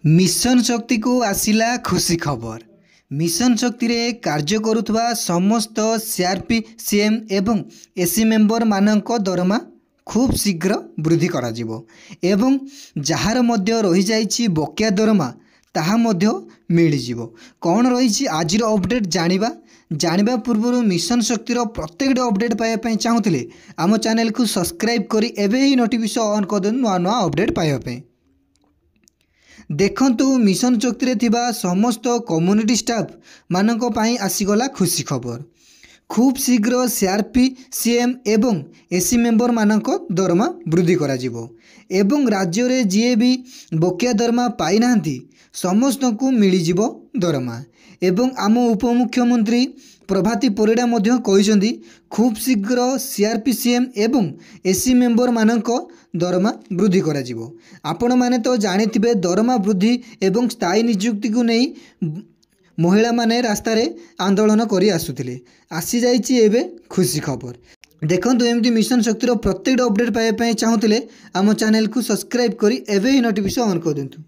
Mission शक्ति को आसिला खुशी खबर। मिशन शक्ति रे कार्य करुवा समस्त सीआरपी सीएम एवं एसी मेंबर मानक दरमा खूब शीघ्र वृद्धि करा जिवो एवं जहार मध्य रही जाइछि बकिया दरमा ताहा मध्य मिली जिवो। कौन रही आज अपडेट जानिबा पूर्व मिशन शक्तिर प्रत्येक अपडेट पाइबा पई चाहुथिले आम चैनल को सब्सक्राइब करी एबे ही नोटिफिकेशन ऑन कर देन नुआ नुआ अपडेट पाइबा पई। देखंतु मिशन शक्ति रे थिबा समस्त कम्युनिटी स्टाफ मानक पई आसीगला खुशी खबर। खूब शीघ्र सीआरपी सीएम एवं एसी मेंबर मानक दरमा वृद्धि करा जिवो एवं राज्य रे जीए भी बकिया दरमा पाई नांती समस्त को मिली जिवो दरमा एवं आम उपमुख्यमंत्री प्रभाती परिड़ा मध्य कहिसेंती खूब शीघ्र सीआरपी सीएम एवं एसी मेंबर मानक दरमा वृद्धि करा जिवो। आपण माने तो जानिथिबे दरमा वृद्धि एवं स्थायी नियुक्ति को नहीं महिला माने रास्ता रे आंदोलन करी आसुथिले आसी जाइछि एबे खुशी खबर। देखंतु एमती मिशन शक्तिर प्रत्येक अपडेट पाइबा पई चाहुथिले आम चैनल को सब्सक्राइब करी एबे ही नोटिफिकेशन ऑन कर देंतु।